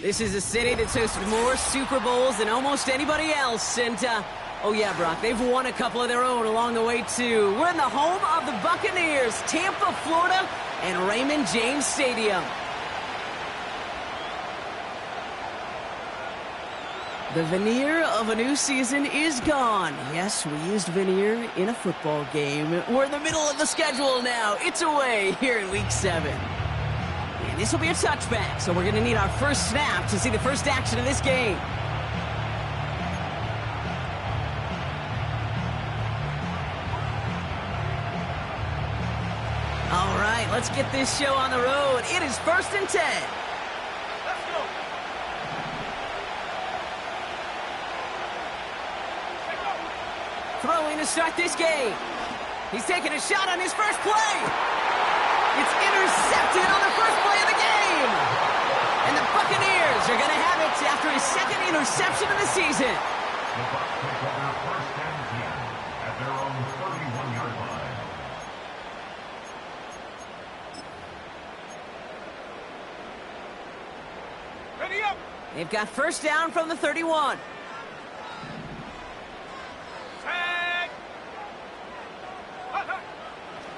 This is a city that's hosted more Super Bowls than almost anybody else. And, oh yeah, Brock, they've won a couple of their own along the way, too. We're in the home of the Buccaneers, Tampa, Florida, and Raymond James Stadium. The veneer of a new season is gone. Yes, we used veneer in a football game. We're in the middle of the schedule now. It's away here in Week 7. And this will be a touchback, so we're going to need our first snap to see the first action of this game. All right, let's get this show on the road. It is 1st and 10. Throwing to start this game. He's taking a shot on his first play. It's intercepted on the first play of the game. And the Buccaneers are going to have it after his second interception of the season. The Bucs take over 1st and 10 at their own 31-yard line. Ready up. They've got first down from the 31.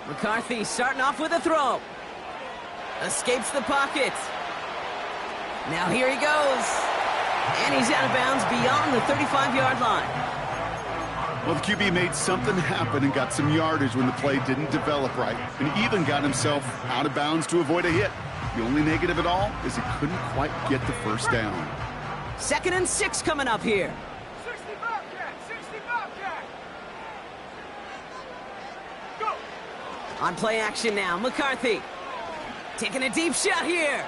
McCarthy starting off with a throw. Escapes the pocket. Now here he goes. And he's out of bounds beyond the 35-yard line. Well, the QB made something happen and got some yardage when the play didn't develop right. And he even got himself out of bounds to avoid a hit. The only negative at all is he couldn't quite get the first down. 2nd and 6 coming up here. 60 Bobcat, 60 Bobcat. Go. On play action now, McCarthy. Taking a deep shot here.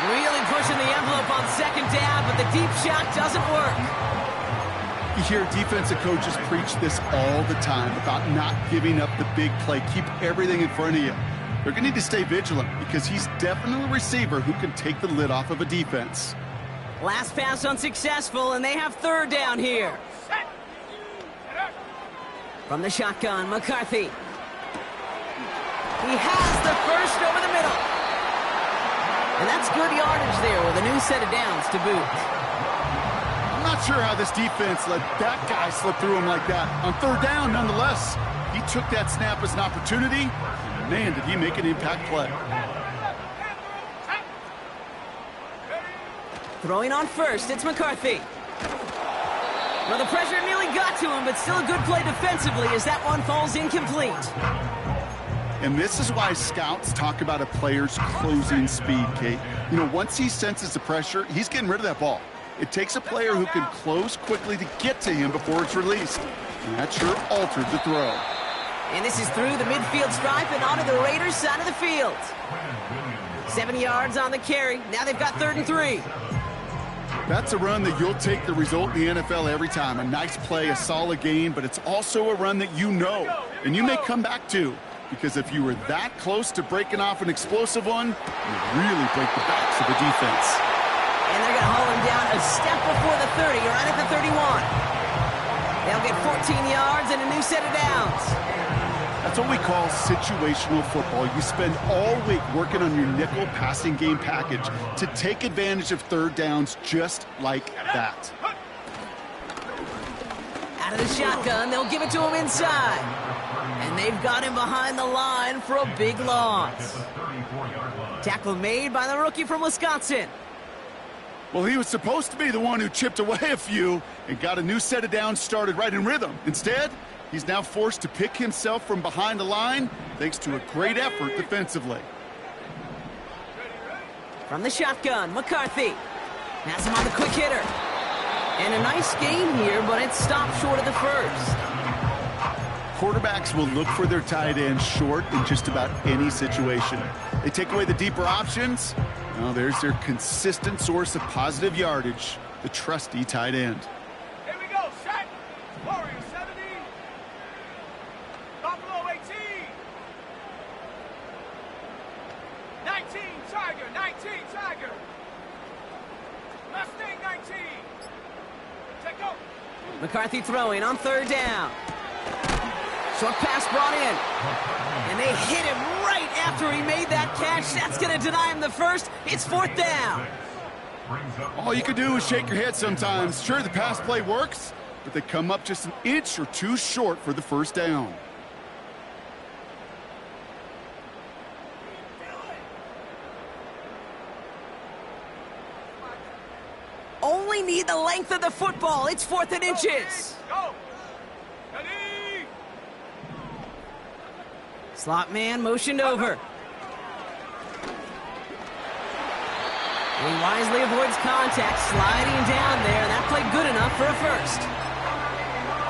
Really pushing the envelope on 2nd down, but the deep shot doesn't work. You hear defensive coaches preach this all the time about not giving up the big play. Keep everything in front of you. They're going to need to stay vigilant because he's definitely a receiver who can take the lid off of a defense. Last pass unsuccessful, and they have 3rd down here. Set. From the shotgun, McCarthy. He has the first over the middle. And that's good yardage there with a new set of downs to boot. I'm not sure how this defense let that guy slip through him like that. On 3rd down, nonetheless, he took that snap as an opportunity. Man, did he make an impact play. Throwing on first, it's McCarthy. Well, the pressure nearly got to him, but still a good play defensively as that one falls incomplete. And this is why scouts talk about a player's closing speed, Kate. You know, once he senses the pressure, he's getting rid of that ball. It takes a player who can close quickly to get to him before it's released. And that sure altered the throw. And this is through the midfield stripe and onto the Raiders' side of the field. 7 yards on the carry. Now they've got 3rd and 3. That's a run that you'll take the result in the NFL every time. A nice play, a solid gain, but it's also a run that you know and you may come back to. Because if you were that close to breaking off an explosive one, you really break the backs of the defense. And they're going to haul him down a step before the 30, right at the 31. They'll get 14 yards and a new set of downs. That's what we call situational football. You spend all week working on your nickel passing game package to take advantage of 3rd downs just like that. Out of the shotgun, they'll give it to him inside. And they've got him behind the line for a big loss. Tackle made by the rookie from Wisconsin. Well, he was supposed to be the one who chipped away a few and got a new set of downs started right in rhythm. Instead, he's now forced to pick himself from behind the line thanks to a great effort defensively. From the shotgun, McCarthy has him on the quick hitter. And a nice gain here, but it stopped short of the first. Quarterbacks will look for their tight end short in just about any situation. They take away the deeper options. Well, there's their consistent source of positive yardage, the trusty tight end. Here we go. Set. Warrior 70. Buffalo 18. 19 Tiger. 19 Tiger. Mustang 19. Take over. McCarthy throwing on 3rd down. Short pass brought in. And they hit him right after he made that catch. That's going to deny him the first. It's 4th down. brings up... All you can do is shake your head sometimes. Sure, the pass play works, but they come up just an inch or two short for the first down. Only need the length of the football. It's 4th and inches. Go. Ready. Slot man motioned over. He wisely avoids contact, sliding down there. That played good enough for a first.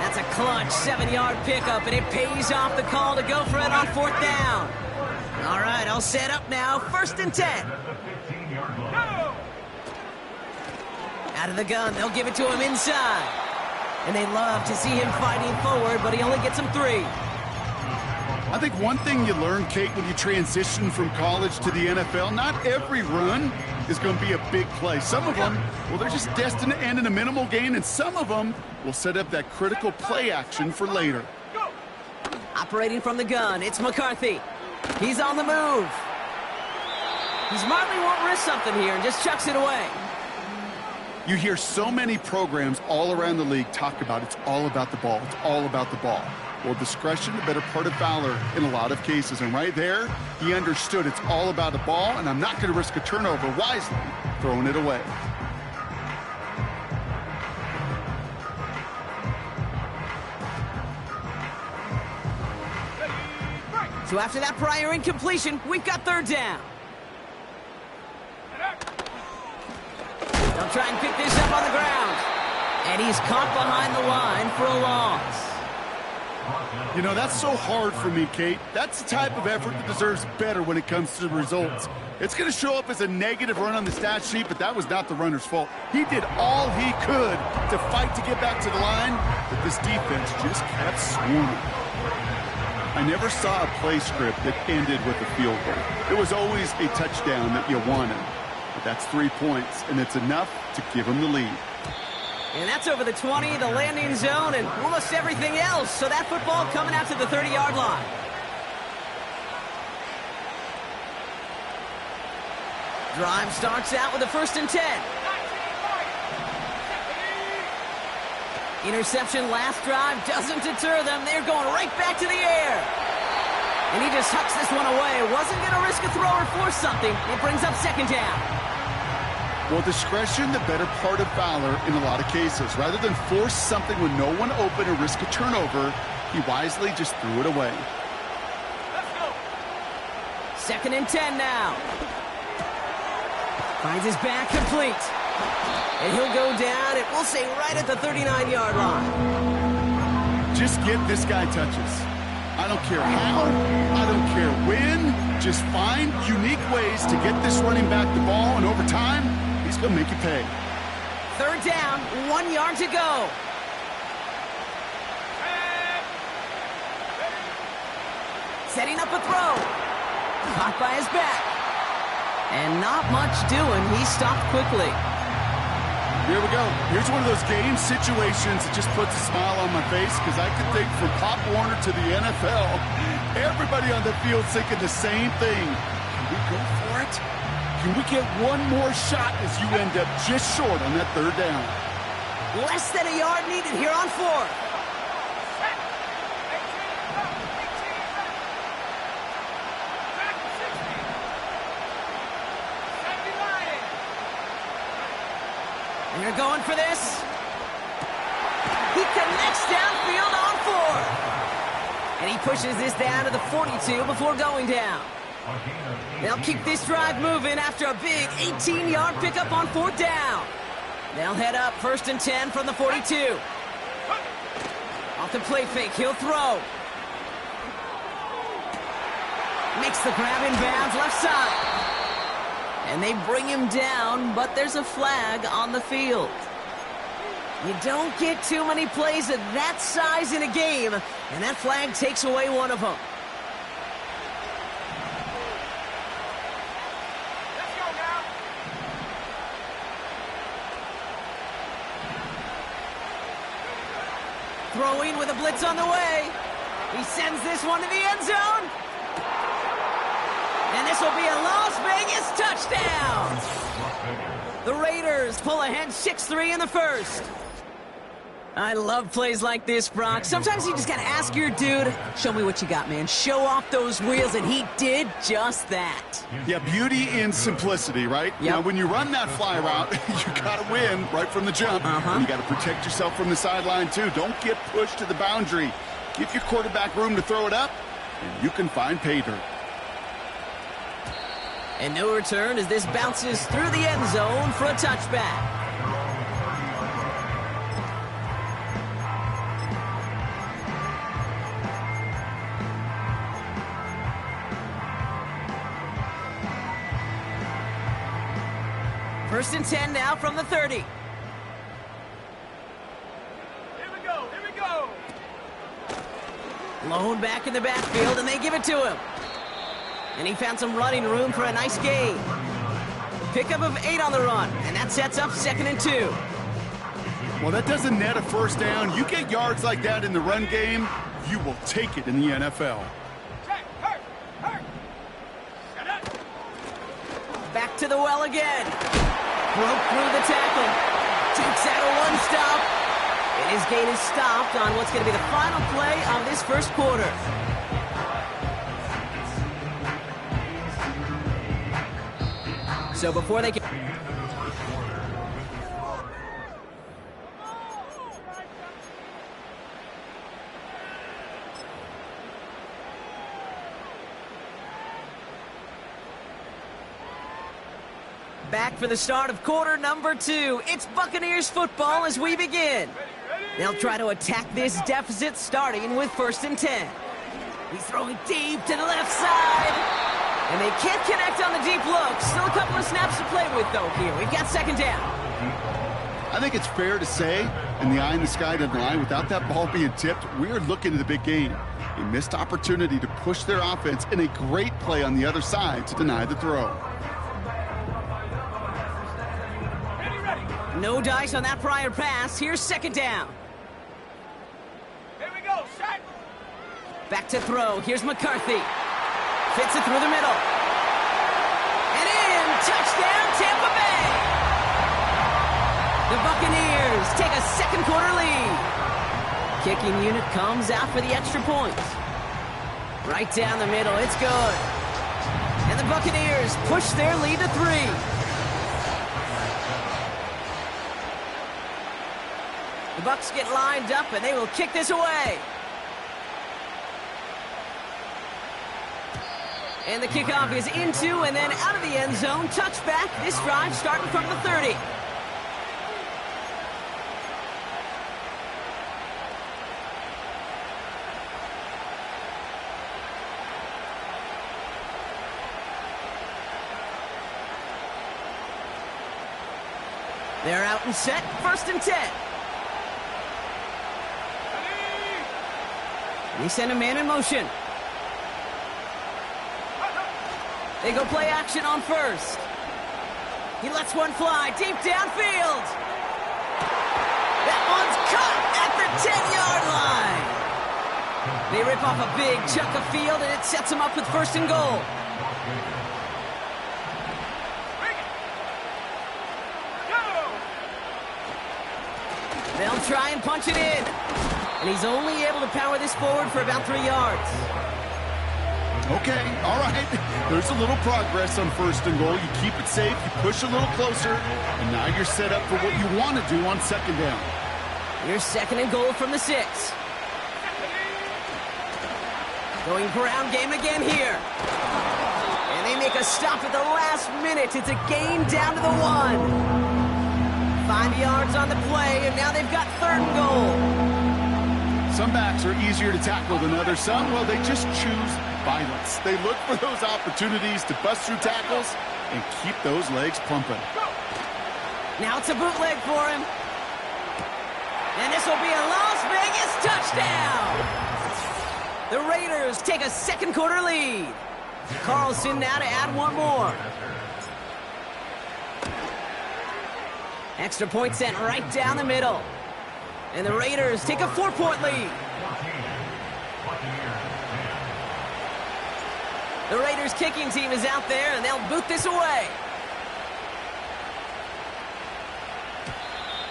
That's a clutch 7-yard pickup, and it pays off the call to go for it on 4th down. All right, all set up now. 1st and 10. At the 15-yard line. Go. Out of the gun, they'll give it to him inside. And they love to see him fighting forward, but he only gets him 3. I think one thing you learn, Kate, when you transition from college to the NFL, not every run is going to be a big play. Some of them, well, they're just destined to end in a minimal gain, and some of them will set up that critical play action for later. Go. Operating from the gun, it's McCarthy. He's on the move. He smartly won't risk something here and just chucks it away. You hear so many programs all around the league talk about it's all about the ball. It's all about the ball. Well, discretion, the better part of valor in a lot of cases. And right there, he understood it's all about the ball, and I'm not going to risk a turnover wisely, throwing it away. So after that prior incompletion, we've got 3rd down. They'll try and pick this up on the ground. And he's caught behind the line for a loss. You know, that's so hard for me, Kate. That's the type of effort that deserves better when it comes to the results. It's going to show up as a negative run on the stat sheet, but that was not the runner's fault. He did all he could to fight to get back to the line, but this defense just kept swarming. I never saw a play script that ended with a field goal. It was always a touchdown that you wanted. But that's 3 points, and it's enough to give him the lead. And that's over the 20, the landing zone, and almost everything else. So that football coming out to the 30-yard line. Drive starts out with a 1st and 10. Interception last drive doesn't deter them. They're going right back to the air. And he just hucks this one away. Wasn't going to risk a throw or force something. It brings up 2nd down. Well, discretion, the better part of valor in a lot of cases. Rather than force something with no one open or risk a turnover, he wisely just threw it away. Let's go. 2nd and 10 now. Finds his back complete. And he'll go down, and we'll say right at the 39-yard line. Just get this guy touches. I don't care how, I don't care when. Just find unique ways to get this running back the ball, and over time, he's going to make you pay. 3rd down, 1 yard to go. Setting up a throw. Caught by his back. And not much doing. He stopped quickly. Here we go. Here's one of those game situations that just puts a smile on my face, because I can think from Pop Warner to the NFL, everybody on the field thinking the same thing. Can we go for it? Can we get one more shot as you end up just short on that 3rd down? Less than a yard needed here on 4th. And you're going for this. He connects downfield on 4th. And he pushes this down to the 42 before going down. They'll keep this drive moving after a big 18-yard pickup on 4th down. They'll head up 1st and 10 from the 42. Off the play fake, he'll throw. Makes the grab in bounds left side. And they bring him down, but there's a flag on the field. You don't get too many plays of that size in a game, and that flag takes away one of them. Let's go now. Throwing with a blitz on the way. He sends this one to the end zone. And this will be a Las Vegas touchdown. The Raiders pull ahead 6-3 in the first. I love plays like this, Brock. Sometimes you just gotta ask your dude, show me what you got, man. Show off those wheels, and he did just that. Yeah, beauty in simplicity, right? Yep. Now, when you run that fly route, you gotta win right from the jump. And you gotta protect yourself from the sideline, too. Don't get pushed to the boundary. Give your quarterback room to throw it up, and you can find pay dirt. And no return as this bounces through the end zone for a touchback. First and 10 now from the 30. Here we go. Here we go. Lone back in the backfield, and they give it to him. And he found some running room for a nice gain. Pickup of 8 on the run, and that sets up 2nd and 2. Well, that doesn't net a first down. You get yards like that in the run game, you will take it in the NFL. Check. Hurt. Shut up. Back to the well again. Broke through the tackle. Takes out a one-stop. And his gain is stopped on what's going to be the final play of this first quarter. So before they can... Back for the start of quarter number 2. It's Buccaneers football as we begin. They'll try to attack this deficit starting with 1st and 10. He's throwing deep to the left side. And they can't connect on the deep look. Still a couple of snaps to play with, though, here. We've got 2nd down. I think it's fair to say, and the eye in the sky doesn't lie, without that ball being tipped, we're looking at the big game. A missed opportunity to push their offense and a great play on the other side to deny the throw. No dice on that prior pass. Here's 2nd down. Here we go. Set. Back to throw. Here's McCarthy. Fits it through the middle. And in. Touchdown, Tampa Bay. The Buccaneers take a 2nd quarter lead. Kicking unit comes out for the extra point. Right down the middle. It's good. And the Buccaneers push their lead to 3. The Bucs get lined up, and they will kick this away. And the kickoff is into and then out of the end zone. Touchback. This drive starting from the 30. They're out and set. 1st and 10. They send a man in motion. They go play action on 1st. He lets one fly deep downfield. That one's caught at the 10-yard line. They rip off a big chunk of field, and it sets them up with 1st and goal. They'll try and punch it in. And he's only able to power this forward for about 3 yards. Okay, all right. There's a little progress on 1st and goal. You keep it safe, you push a little closer, and now you're set up for what you want to do on 2nd down. Here's 2nd and goal from the 6. Going ground game again here. And they make a stop at the last minute. It's a gain down to the 1. 5 yards on the play, and now they've got 3rd and goal. Some backs are easier to tackle than others. Some, well, they just choose violence. They look for those opportunities to bust through tackles and keep those legs pumping. Now it's a bootleg for him. And this will be a Las Vegas touchdown. The Raiders take a 2nd quarter lead. Carlson now to add 1 more. Extra point sent right down the middle. And the Raiders take a 4-point lead. The Raiders kicking team is out there, and they'll boot this away.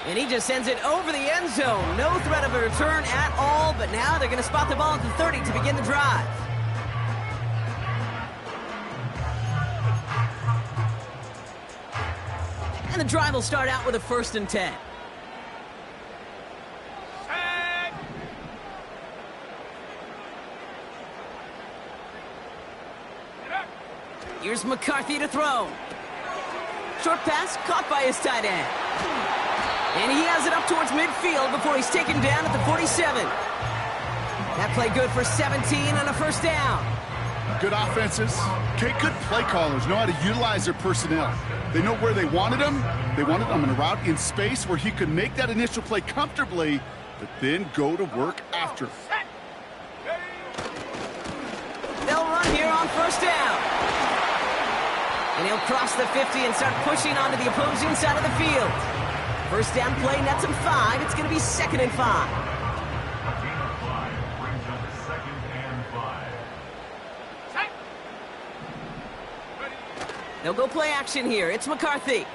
And he just sends it over the end zone. No threat of a return at all, but now they're going to spot the ball at the 30 to begin the drive. And the drive will start out with a 1st and 10. Set. Get up. Here's McCarthy to throw. Short pass caught by his tight end. And he has it up towards midfield before he's taken down at the 47. That play good for 17 and a 1st down. Good offenses. Okay, good play callers know how to utilize their personnel. They know where they wanted him. They wanted him in a route in space where he could make that initial play comfortably, but then go to work after. Set. Ready. They'll run here on 1st down. And he'll cross the 50 and start pushing onto the opposing side of the field. 1st down play nets him 5. It's going to be 2nd and 5. A gain of 5 brings up 2nd and 5. Set. Ready. They'll go play action here. It's McCarthy.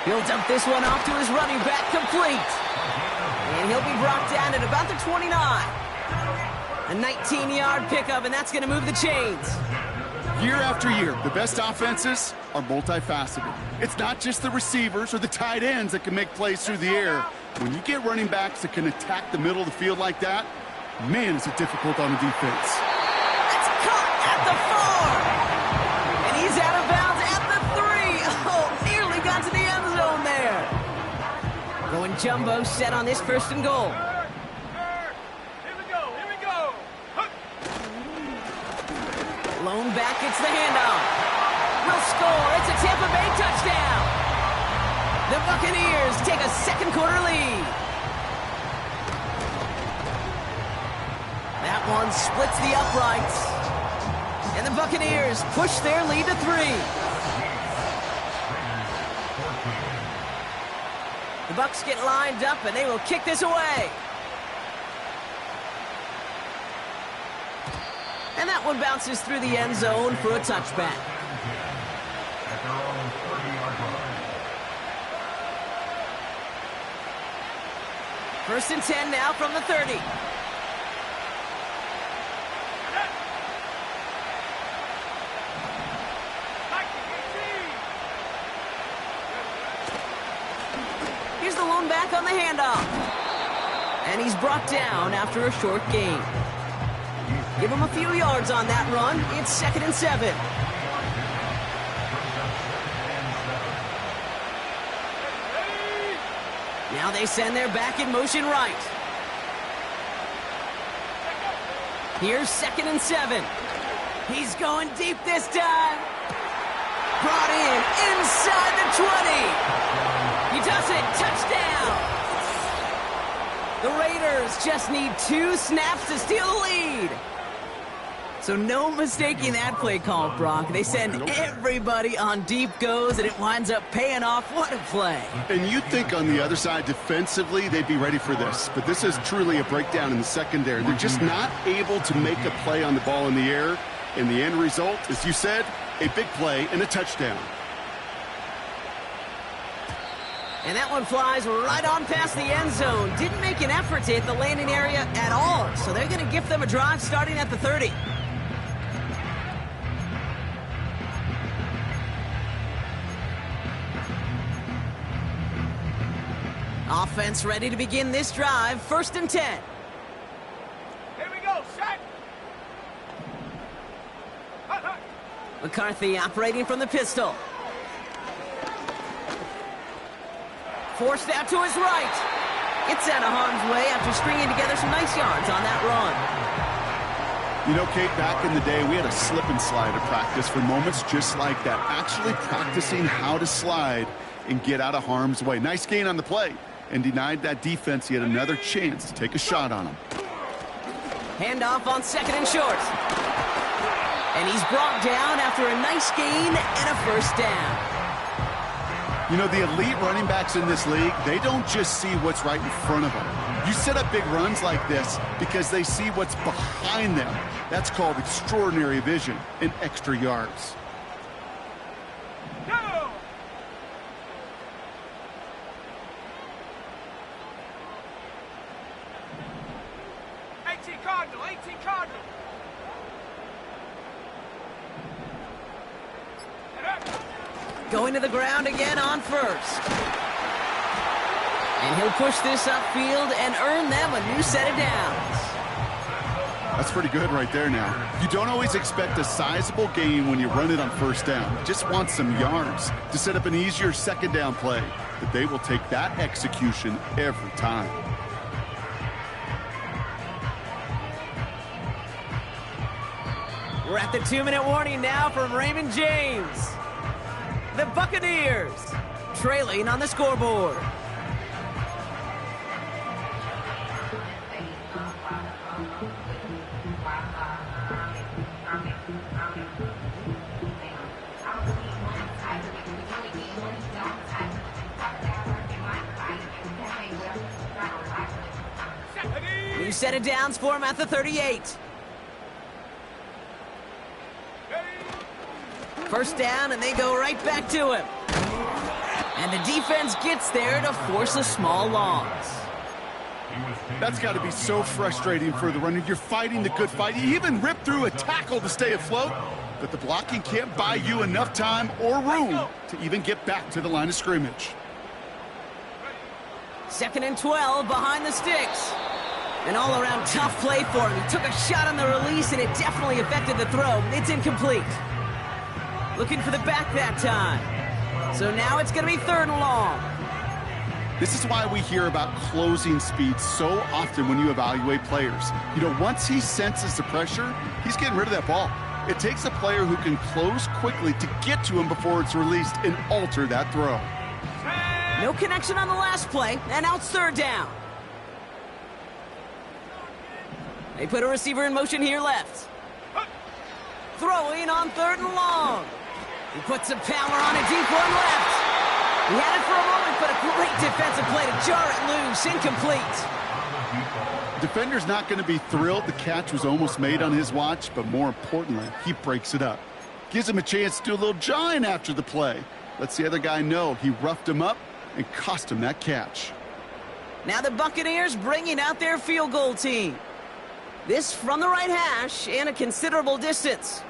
He'll dump this one off to his running back, complete. And he'll be brought down at about the 29. A 19-yard pickup, and that's going to move the chains. Year after year, the best offenses are multifaceted. It's not just the receivers or the tight ends that can make plays through the air. When you get running backs that can attack the middle of the field like that, man, is it difficult on the defense. That's caught at the 4. And he's out of bounds at the 3. Oh, nearly got to the end zone there. Going jumbo set on this 1st and goal. Here we go. Here we go. Hook. Lone back gets the handoff. Will score. It's a Tampa Bay touchdown. The Buccaneers take a 2nd quarter lead. That one splits the uprights. And the Buccaneers push their lead to 3. The Bucs get lined up and they will kick this away. And that one bounces through the end zone for a touchback. At their own 30-yard line. 1st and 10 now from the 30. Here's the lone back on the handoff. And he's brought down after a short gain. Give him a few yards on that run. It's 2nd and 7. Now they send their back in motion right. Here's 2nd and 7. He's going deep this time. Brought in inside the 20. He does it. Touchdown. The Raiders just need 2 snaps to steal the lead. So no mistaking that play call, Brock. They send everybody on deep goes, and it winds up paying off. What a play. And you'd think on the other side, defensively, they'd be ready for this. But this is truly a breakdown in the secondary. They're just not able to make a play on the ball in the air. And the end result, as you said, a big play and a touchdown. And that one flies right on past the end zone. Didn't make an effort to hit the landing area at all. So they're going to gift them a drive starting at the 30. Offense ready to begin this drive. 1st and 10. Here we go. Set. Hut, hut. McCarthy operating from the pistol. Forced out to his right. It's out of harm's way after stringing together some nice yards on that run. You know, Kate, back in the day, we had a slip and slide at practice for moments just like that. Actually practicing how to slide and get out of harm's way. Nice gain on the play. And denied that defense yet another chance to take a shot on him. Handoff on 2nd and short. And he's brought down after a nice gain and a 1st down. You know, the elite running backs in this league, they don't just see what's right in front of them. You set up big runs like this because they see what's behind them. That's called extraordinary vision and extra yards. Go. Cardinal, 18 Cardinal. Going to the ground again on first. And he'll push this upfield and earn them a new set of downs. That's pretty good right there now. You don't always expect a sizable gain when you run it on first down. You just want some yards to set up an easier second down play. But they will take that execution every time. We're at the 2-minute warning now from Raymond James. The Buccaneers trailing on the scoreboard. New set of downs for him at the 38. First down, and they go right back to him. And the defense gets there to force a small loss. That's got to be so frustrating for the runner. You're fighting the good fight. You even rip through a tackle to stay afloat, but the blocking can't buy you enough time or room to even get back to the line of scrimmage. 2nd and 12 behind the sticks. An all-around tough play for him. He took a shot on the release, and it definitely affected the throw. It's incomplete. Looking for the back that time. So now it's going to be 3rd and long. This is why we hear about closing speed so often when you evaluate players. You know, once he senses the pressure, he's getting rid of that ball. It takes a player who can close quickly to get to him before it's released and alter that throw. No connection on the last play, and now it's 3rd down. They put a receiver in motion here left. Throwing on 3rd and long. He puts some power on a deep one left. He had it for a moment, but a great defensive play to jar it loose. Incomplete. Defender's not going to be thrilled the catch was almost made on his watch, but more importantly, he breaks it up. Gives him a chance to do a little jawing after the play. Lets the other guy know he roughed him up and cost him that catch. Now the Buccaneers bringing out their field goal team. This from the right hash and a considerable distance.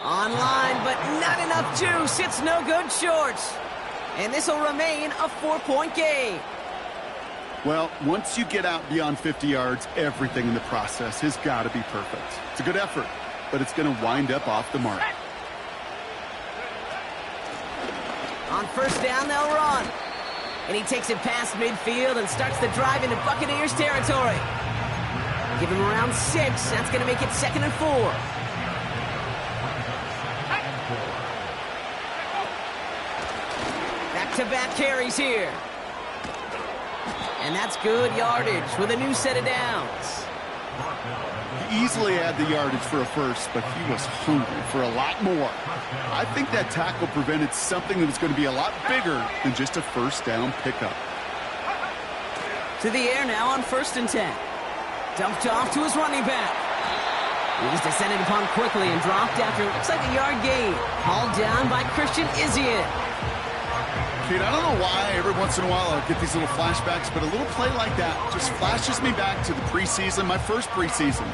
Online, but not enough juice. It's no good short. And this will remain a 4-point game. Well, once you get out beyond 50 yards, everything in the process has got to be perfect. It's a good effort, but it's going to wind up off the mark. On first down, they'll run. And he takes it past midfield and starts the drive into Buccaneers territory. Give him around 6. That's going to make it 2nd and 4. Back-to-back carries here. And that's good yardage with a new set of downs. He easily had the yardage for a first, but he was hungry for a lot more. I think that tackle prevented something that was going to be a lot bigger than just a first down pickup. To the air now on 1st and 10. Dumped off to his running back. He's descended upon quickly and dropped after looks like a yard gain. Hauled down by Christian Izien. Kate, I don't know why every once in a while I'll get these little flashbacks, but a little play like that just flashes me back to the preseason, my first preseason.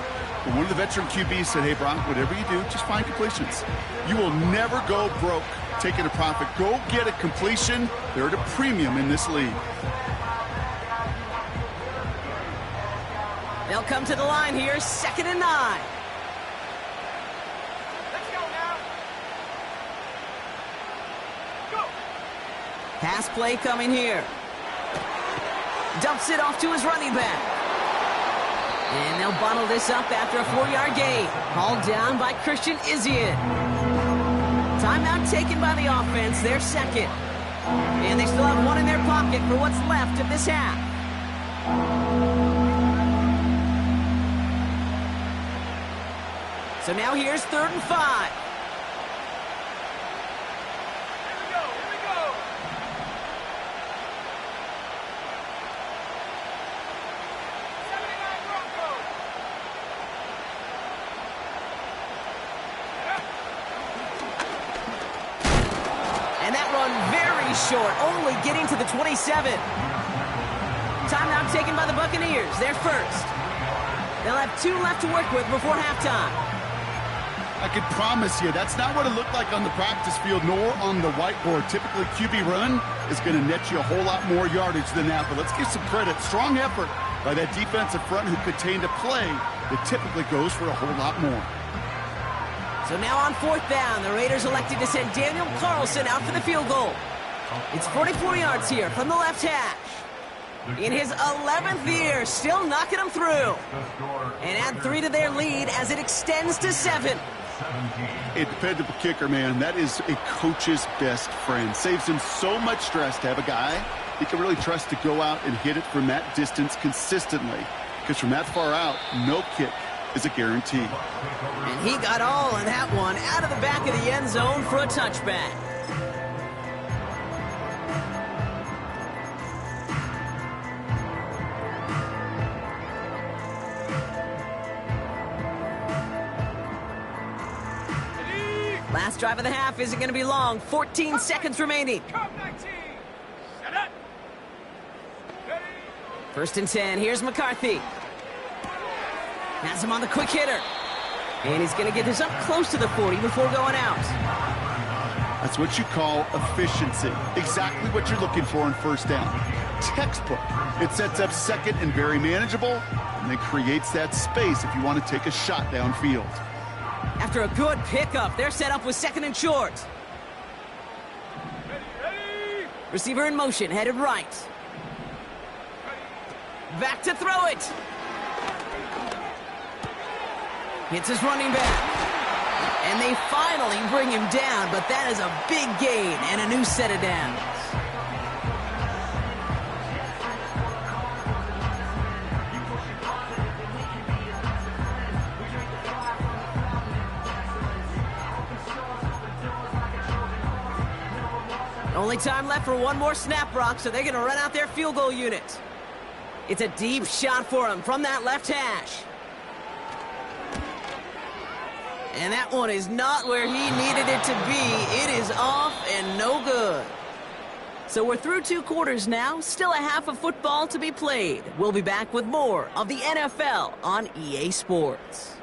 When one of the veteran QBs said, hey, Brock, whatever you do, just find completions. You will never go broke taking a profit. Go get a completion. They're at a premium in this league. They'll come to the line here, 2nd and 9. Let's go now. Go. Pass play coming here. Dumps it off to his running back. And they'll bottle this up after a 4-yard gain. Hauled down by Christian Izien. Timeout taken by the offense, their 2nd. And they still have 1 in their pocket for what's left of this half. So now here's 3rd and 5. Here we go. 79 Broncos. And that run very short, only getting to the 27. Timeout taken by the Buccaneers. They're first. They'll have 2 left to work with before halftime. I can promise you, that's not what it looked like on the practice field nor on the whiteboard. Typically, QB run is going to net you a whole lot more yardage than that. But let's give some credit. Strong effort by that defensive front who contained a play that typically goes for a whole lot more. So now on 4th down, the Raiders elected to send Daniel Carlson out for the field goal. It's 44 yards here from the left hash. In his 11th year, still knocking them through. And add 3 to their lead as it extends to 7. A dependable kicker, man. That is a coach's best friend. Saves him so much stress to have a guy he can really trust to go out and hit it from that distance consistently. Because from that far out, no kick is a guarantee. And he got all of that one out of the back of the end zone for a touchback. Last drive of the half isn't going to be long. 14 seconds remaining. First and 10. Here's McCarthy. Has him on the quick hitter. And he's going to get this up close to the 40 before going out. That's what you call efficiency. Exactly what you're looking for in first down. Textbook. It sets up second and very manageable, and then creates that space if you want to take a shot downfield. After a good pickup, they're set up with second and short. Receiver in motion, headed right. Back to throw it. Hits his running back. And they finally bring him down, but that is a big gain and a new set of downs. Only time left for one more snap, Brock, so they're going to run out their field goal unit. It's a deep shot for him from that left hash. And that one is not where he needed it to be. It is off and no good. So we're through 2 quarters now. Still a half of football to be played. We'll be back with more of the NFL on EA Sports.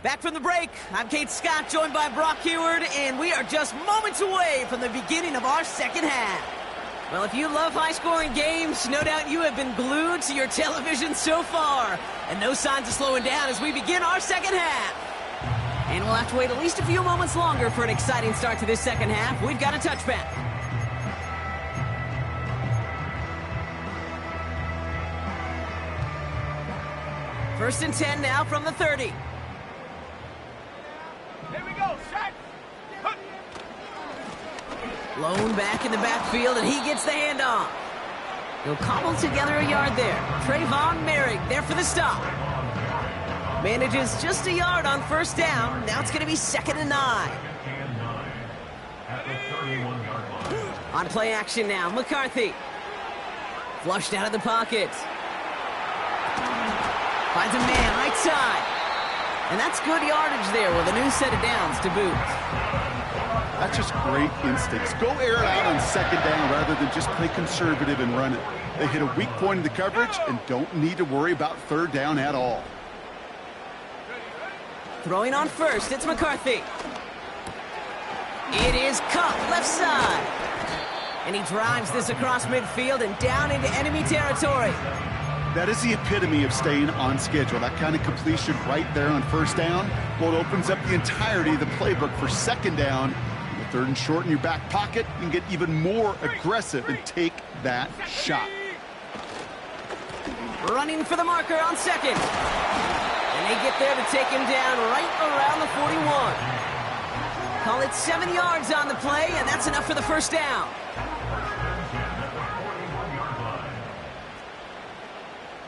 Back from the break, I'm Kate Scott, joined by Brock Huard, and we are just moments away from the beginning of our second half. Well, if you love high-scoring games, no doubt you have been glued to your television so far. And no signs of slowing down as we begin our second half. And we'll have to wait at least a few moments longer for an exciting start to this second half. We've got a touchback. First and 10 now from the 30. Here we go, set. Lone back in the backfield, and he gets the handoff. He'll cobble together a yard there. Trayvon Merrick there for the stop. Manages just a yard on first down. Now it's going to be 2nd and 9. On play action now, McCarthy. Flushed out of the pocket. Finds a man right side. And that's good yardage there with a new set of downs to boot. That's just great instincts. Go air it out on second down rather than just play conservative and run it. They hit a weak point in the coverage and don't need to worry about third down at all. Throwing on first, it's McCarthy. It is Kupp, left side. And he drives this across midfield and down into enemy territory. That is the epitome of staying on schedule. That kind of completion right there on first down. Well, it opens up the entirety of the playbook for second down. With 3rd and short in your back pocket, you can get even more aggressive and take that shot. Running for the marker on second. And they get there to take him down right around the 41. Call it 7 yards on the play, and that's enough for the first down.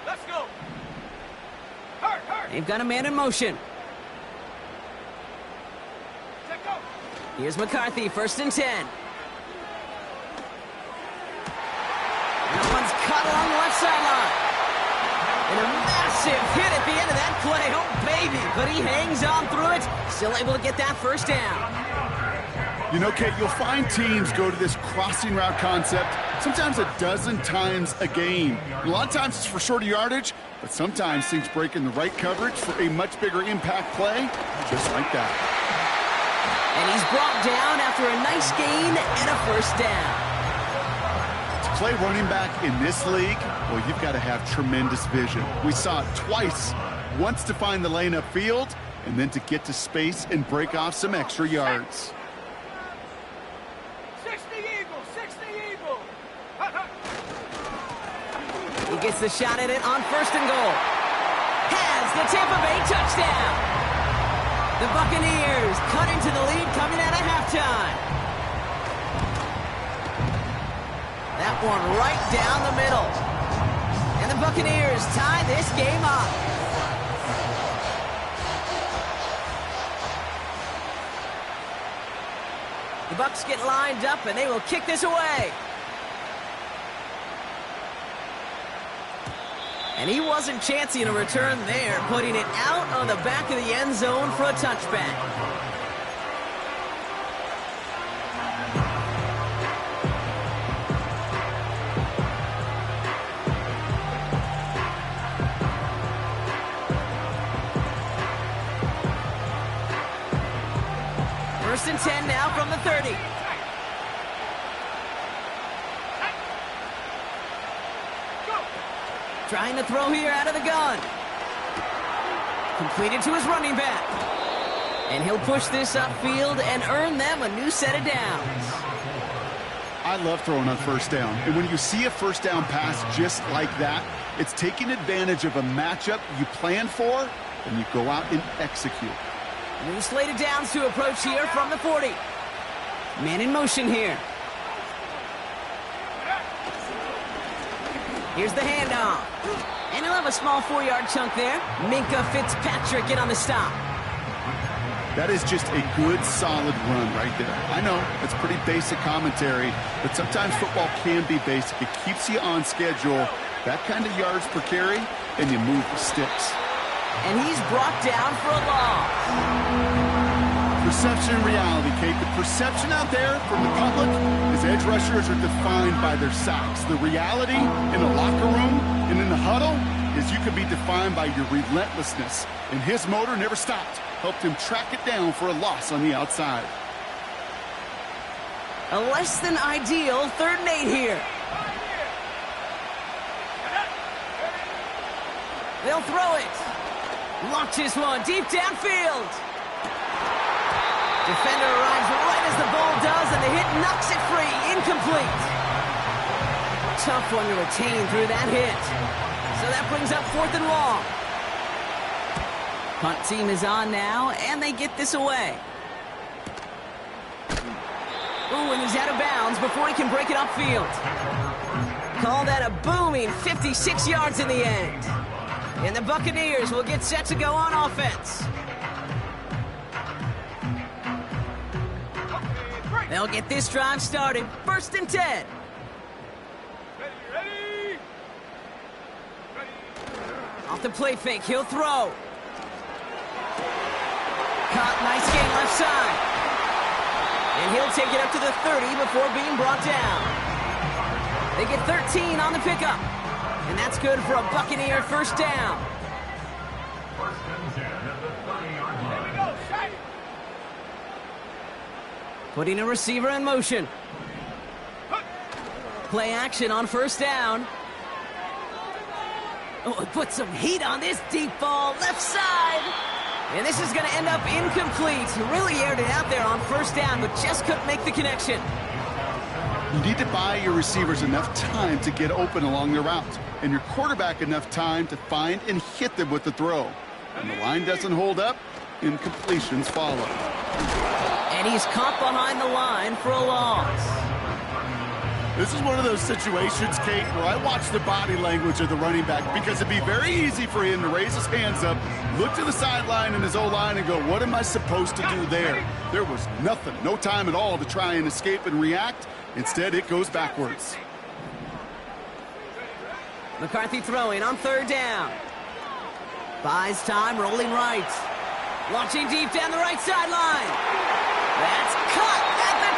Let's go. They've got a man in motion. Check go. Here's McCarthy, 1st and 10. That one's cut along the left sideline. And a massive hit at the end of that play. Oh, baby. But he hangs on through it. Still able to get that first down. You know, Kate, you'll find teams go to this crossing route concept sometimes a dozen times a game. A lot of times it's for shorter yardage, but sometimes things break in the right coverage for a much bigger impact play, just like that. And he's brought down after a nice gain and a first down. To play running back in this league, well, you've got to have tremendous vision. We saw it twice, once to find the lane upfield, and then to get to space and break off some extra yards. 60 Eagles, 60 Eagles. He gets the shot at it on first and goal. Has the Tampa Bay touchdown. The Buccaneers cut into the lead coming out of halftime. That one right down the middle. And the Buccaneers tie this game up. The Bucs get lined up and they will kick this away. And he wasn't chancing a return there, putting it out on the back of the end zone for a touchback. First and 10 now from the 30. Trying to throw here out of the gun. Completed to his running back. And he'll push this upfield and earn them a new set of downs. I love throwing on first down. And when you see a first down pass just like that, it's taking advantage of a matchup you plan for, and you go out and execute. New slated downs to approach here from the 40. Man in motion here. Here's the handoff. And he'll have a small 4-yard chunk there. Minkah Fitzpatrick in on the stop. That is just a good, solid run right there. I know, it's pretty basic commentary, but sometimes football can be basic. It keeps you on schedule, that kind of yards per carry, and you move the sticks. And he's brought down for a loss. Perception and reality, Kate. The perception out there from the public is edge rushers are defined by their sacks. The reality in the locker room and in the huddle is you could be defined by your relentlessness. And his motor never stopped. Helped him track it down for a loss on the outside. A less than ideal 3rd and 8 here. They'll throw it. Launches one deep downfield. Defender arrives right as the ball does, and the hit knocks it free. Incomplete. Tough one to retain through that hit. So that brings up 4th and long. Punt team is on now, and they get this away. Ooh, and he's out of bounds before he can break it upfield. Call that a booming 56 yards in the end. And the Buccaneers will get set to go on offense. They'll get this drive started. 1st and 10. Ready. Off the play fake, he'll throw. Caught, nice gain left side. And he'll take it up to the 30 before being brought down. They get 13 on the pickup. And that's good for a Buccaneer first down. First and 10 at the 30-yard line. Go, shake. Putting a receiver in motion. Play action on first down. Oh, put some heat on this deep ball, left side. And this is going to end up incomplete. He really aired it out there on first down, but just couldn't make the connection. You need to buy your receivers enough time to get open along the route, and your quarterback enough time to find and hit them with the throw. When the line doesn't hold up, incompletions follow. And he's caught behind the line for a loss. This is one of those situations, Kate, where I watch the body language of the running back because it'd be very easy for him to raise his hands up, look to the sideline and his O-line and go, what am I supposed to do there? There was nothing, no time at all to try and escape and react. Instead, it goes backwards. McCarthy throwing on 3rd down. Buys time, rolling right. Launching deep down the right sideline. That's caught at the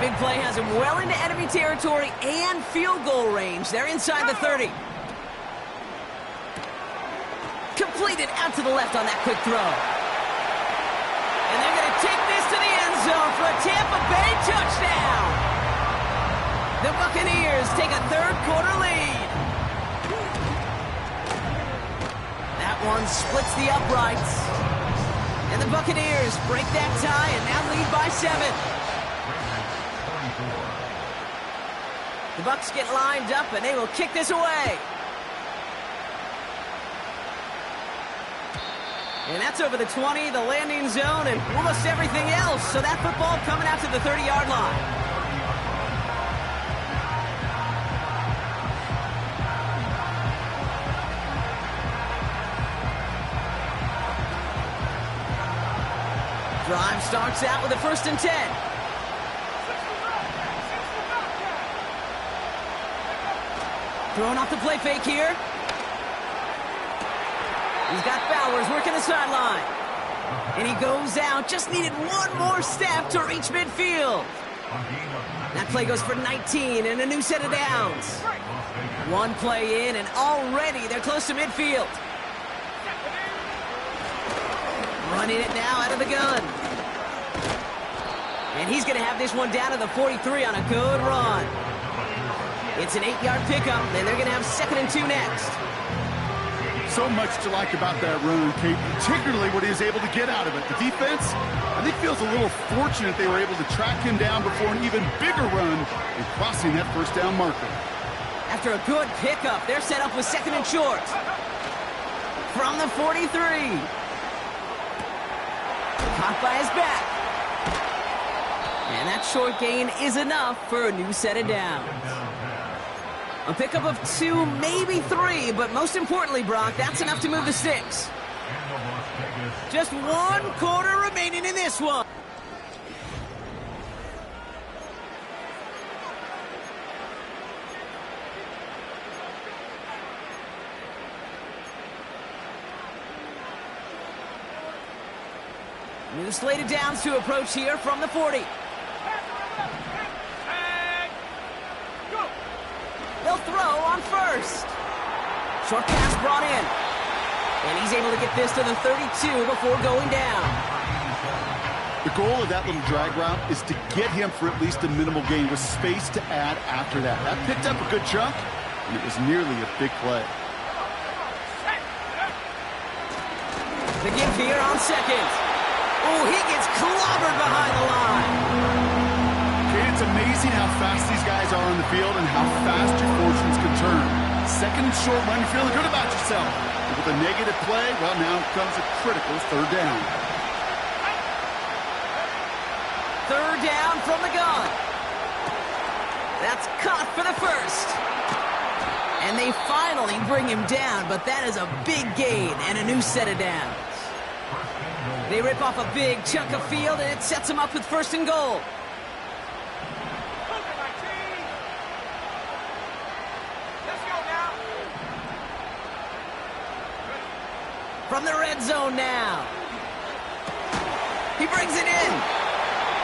big play has him well into enemy territory and field goal range. They're inside the 30. Completed out to the left on that quick throw. And they're going to take this to the end zone for a Tampa Bay touchdown. The Buccaneers take a third-quarter lead. That one splits the uprights. And the Buccaneers break that tie and now lead by 7. The Bucs get lined up and they will kick this away. And that's over the 20, the landing zone, and almost everything else. So that football coming out to the 30-yard line. Drive starts out with a 1st and 10. Throwing off the play fake here. He's got Bowers working the sideline. And he goes out. Just needed one more step to reach midfield. That play goes for 19 and a new set of downs. One play in and already they're close to midfield. Running it now out of the gun. And he's going to have this one down to the 43 on a good run. It's an 8-yard pickup, and they're going to have 2nd and 2 next. So much to like about that run, Kate, particularly what he was able to get out of it. The defense, I think, feels a little fortunate they were able to track him down before an even bigger run and crossing that 1st down marker. After a good pickup, they're set up with 2nd and short. From the 43. Caught by his back. And that short gain is enough for a new set of downs. A pickup of 2, maybe 3, but most importantly, Brock, that's enough to move the sticks. Just 1 quarter remaining in this one. New slated downs to approach here from the 40. They'll throw on 1st. Short pass brought in. And he's able to get this to the 32 before going down. The goal of that little drag route is to get him for at least a minimal gain with space to add after that. That picked up a good chunk, and it was nearly a big play. The give here on 2nd. Oh, he gets clobbered behind the line. Okay, it's amazing how fast these guys are on the field and how fast your fortunes can turn. 2nd and short run, you're feeling good about yourself. But with a negative play, well, now comes a critical 3rd down. 3rd down from the gun. That's caught for the 1st. And they finally bring him down, but that is a big gain and a new set of downs. They rip off a big chunk of field, and it sets them up with 1st and goal. From the red zone now. He brings it in.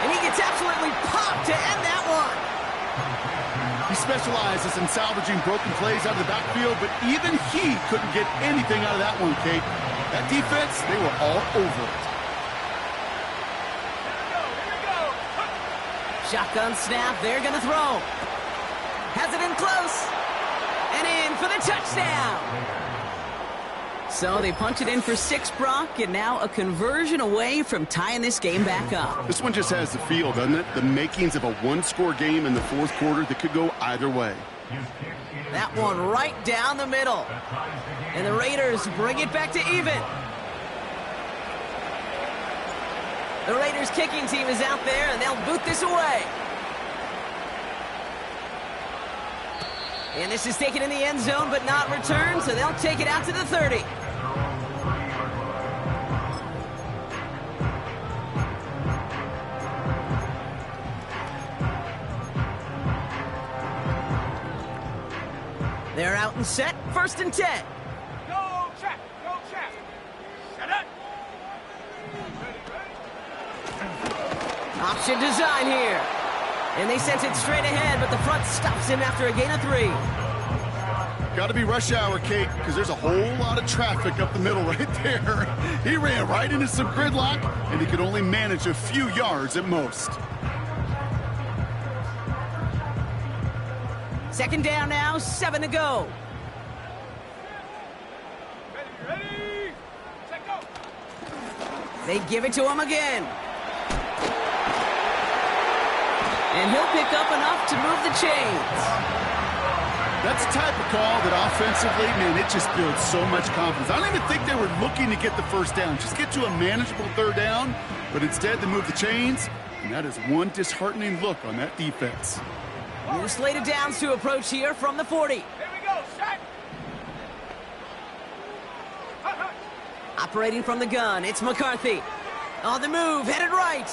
And he gets absolutely popped to end that one. He specializes in salvaging broken plays out of the backfield, but even he couldn't get anything out of that one, Kate. That defense, they were all over it. Shotgun snap, they're going to throw. Has it in close. And in for the touchdown. So they punch it in for 6, Brock, and now a conversion away from tying this game back up. This one just has the feel, doesn't it? The makings of a 1-score game in the 4th quarter that could go either way. That one right down the middle. And the Raiders bring it back to even. The Raiders kicking team is out there, and they'll boot this away. And this is taken in the end zone, but not returned, so they'll take it out to the 30. They're out and set, 1st and 10. Go check, go check. Set it. Option design here. And they sent it straight ahead, but the front stops him after a gain of 3. Got to be rush hour, Kate, because there's a whole lot of traffic up the middle right there. He ran right into some gridlock, and he could only manage a few yards at most. Second down now, 7 to go. Ready, set, go. They give it to him again. And he'll pick up enough to move the chains. That's the type of call that offensively, man, it just builds so much confidence. I don't even think they were looking to get the first down. Just get to a manageable third down, but instead they move the chains, and that is one disheartening look on that defense. New slated downs to approach here from the 40. Here we go, set. Operating from the gun, it's McCarthy. On the move, headed right.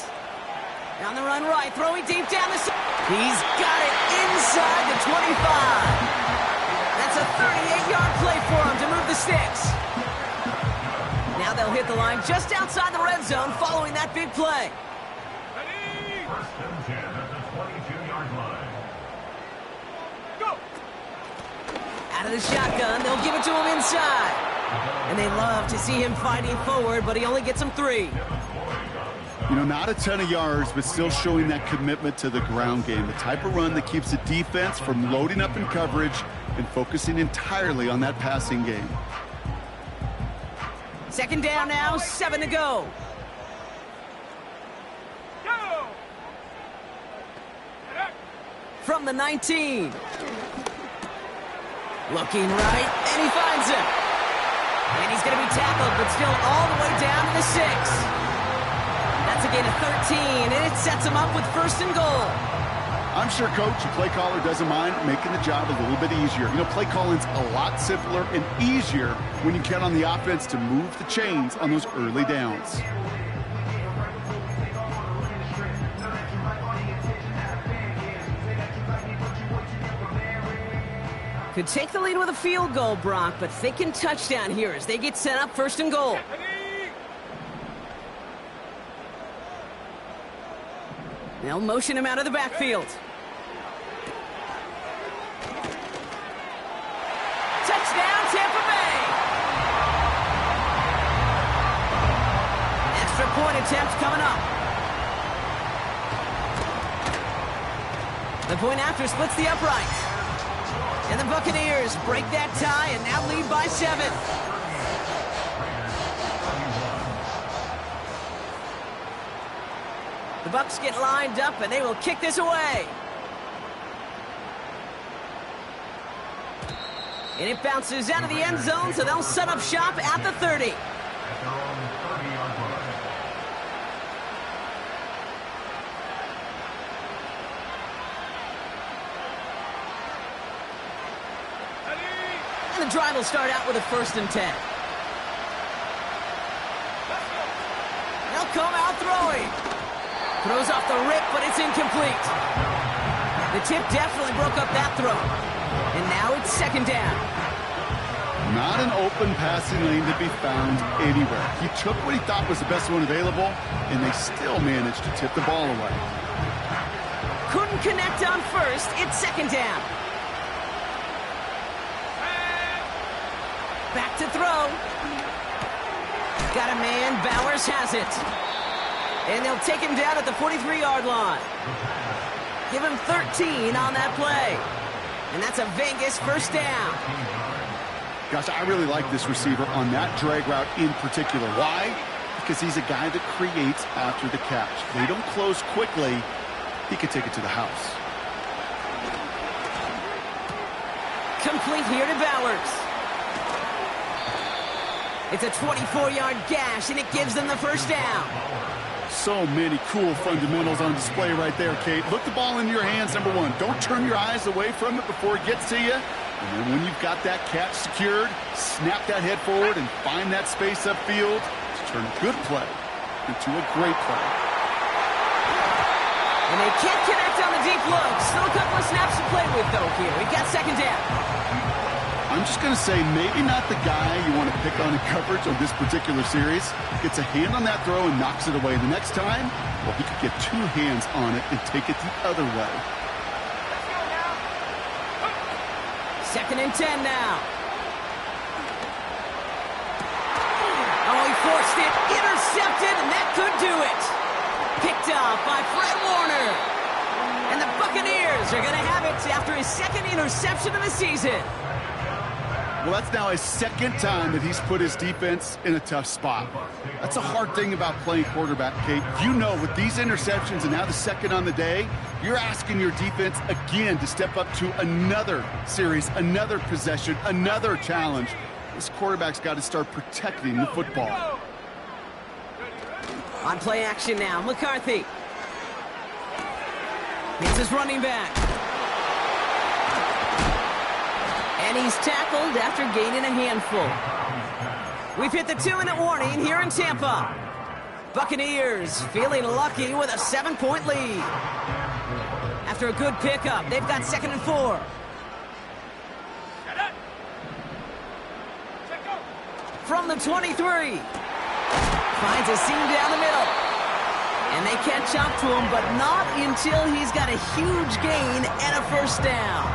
On the run right, throwing deep down the... He's got it inside the 25. That's a 38-yard play for him to move the sticks. Now they'll hit the line just outside the red zone following that big play. Ready, First and 10 at the 22-yard line. go. Out of the shotgun, they'll give it to him inside. And they love to see him fighting forward, but he only gets him 3. You know, not a ton of yards, but still showing that commitment to the ground game. The type of run that keeps the defense from loading up in coverage and focusing entirely on that passing game. Second down now, 7 to go. Go. From the 19. Looking right, and he finds him. And he's going to be tackled, but still all the way down to the 6. That's a gain of 13, and it sets him up with first and goal. I'm sure coach and play caller doesn't mind making the job a little bit easier. You know, play calling's a lot simpler and easier when you count on the offense to move the chains on those early downs. Could take the lead with a field goal, Brock, but thinking touchdown here as they get set up first and goal. Ready. They'll motion him out of the backfield. Touchdown, Tampa Bay! Extra point attempt coming up. The point after splits the upright. And the Buccaneers break that tie and now lead by 7. The Bucs get lined up, and they will kick this away. And it bounces out of the end zone, so they'll set up shop at the 30. At their own 30-yard line. And the drive will start out with a first and 10. They'll come out throwing. Throws off the rip, but it's incomplete. The tip definitely broke up that throw. And now it's second down. Not an open passing lane to be found anywhere. He took what he thought was the best one available, and they still managed to tip the ball away. Couldn't connect on first. It's second down. Back to throw. Got a man. Bowers has it. And they'll take him down at the 43-yard line. Give him 13 on that play. And that's a Vegas first down. Gosh, I really like this receiver on that drag route in particular. Why? Because he's a guy that creates after the catch. If they don't close quickly, he could take it to the house. Complete here to Bowers. It's a 24-yard gash, and it gives them the first down. So many cool fundamentals on display right there, Kate. Look the ball into your hands, number one. Don't turn your eyes away from it before it gets to you. And then when you've got that catch secured, snap that head forward and find that space upfield to turn a good play into a great play. And they can't connect on the deep look. Still a couple of snaps to play with, though, here. We've got second down. I'm just going to say maybe not the guy you want to pick on in coverage on this particular series. Gets a hand on that throw and knocks it away. The next time, well, he could get two hands on it and take it the other way. Second and 10 now. Oh, he forced it. Intercepted, and that could do it. Picked up by Fred Warner. And the Buccaneers are going to have it after his second interception of the season. Well, that's now his second time that he's put his defense in a tough spot. That's a hard thing about playing quarterback, Kate. You know, with these interceptions and now the second on the day, you're asking your defense again to step up to another series, another possession, another challenge. This quarterback's got to start protecting the football. On play action now, McCarthy. It's his running back. And he's tackled after gaining a handful. We've hit the 2-minute warning here in Tampa. Buccaneers feeling lucky with a 7-point lead. After a good pickup, they've got 2nd and 4. From the 23. Finds a seam down the middle. And they catch up to him, but not until he's got a huge gain and a first down.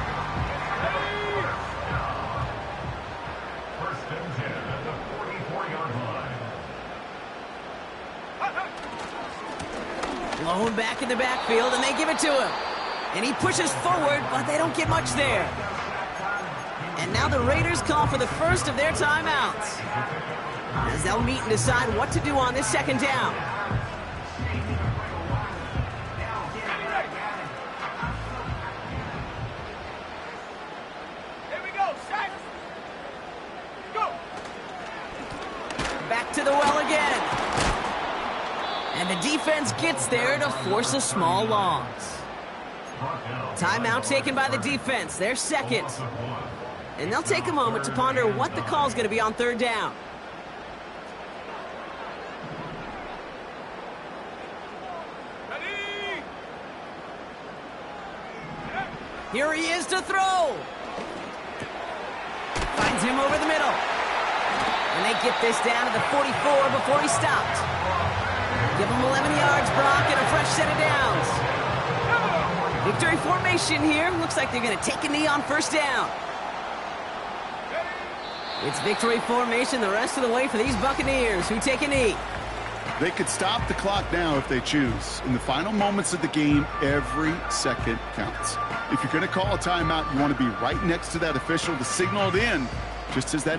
First and 10 at the 44-yard line. Blown back in the backfield, and they give it to him. And he pushes forward, but they don't get much there. And now the Raiders call for the first of their timeouts, as they'll meet and decide what to do on this second down. Here we go, set. Go. Back to the well again. And the defense gets there to force a small loss. Timeout taken by the defense, their second. And they'll take a moment to ponder what the call's going to be on third down. Ready. Here he is to throw. Finds him over the middle. And they get this down to the 44 before he stopped. Give him 11 yards, Brock, and a fresh set of downs. Victory formation here. Looks like they're going to take a knee on first down. It's victory formation the rest of the way for these Buccaneers who take a knee. They could stop the clock now if they choose. In the final moments of the game, every second counts. If you're going to call a timeout, you want to be right next to that official to signal it in, just as that